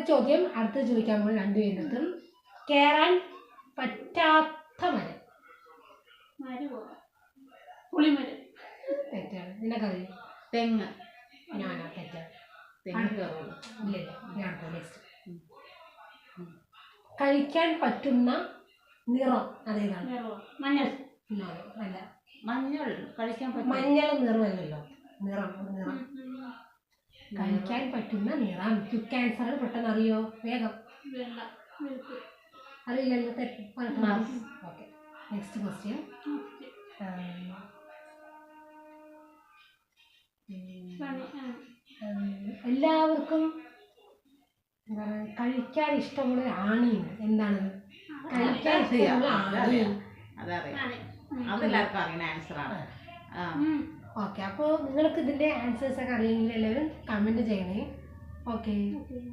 ചോദ്യം അടുത്ത് ചോദിക്കാൻ പോകുന്നത് രണ്ടുപേരുടെ കേറാൻ പറ്റാത്ത മരം. പുളിമരം. തെറ്റാണ്. നിനക്കറിയാം. തെങ്ങ്. ഞാനാ തെറ്റാണ്. ഇല്ല ഞാൻ നെക്സ്റ്റ്. കഴിക്കാൻ പറ്റുന്ന നിറം അതേതാണ്? മഞ്ഞൾ. അല്ല, മഞ്ഞൾ കഴിക്കാൻ പറ്റും. മഞ്ഞൾ നിറമല്ലല്ലോ. നിറം നിറം കഴിക്കാൻ പറ്റുന്ന നിറം. ക്വിക്ക് ആൻസർ പെട്ടെന്ന് അറിയോ? വേഗം. അറിയില്ലല്ലോ. Okay, next question. എല്ലാവർക്കും കഴിക്കാൻ ഇഷ്ടമുള്ള ആണിയാണ്. എന്താണ് കഴിക്കാൻ ഇഷ്ടമുള്ള ആണി? അതെല്ലാവർക്കും അറിയുന്ന ആൻസറാണ്. ഓക്കെ, അപ്പോൾ നിങ്ങൾക്ക് ഇതിൻ്റെ ആൻസേഴ്സ് ഒക്കെ അറിയെങ്കിൽ എല്ലാവരും കമൻറ്റ് ചെയ്യണേ. ഓക്കെ.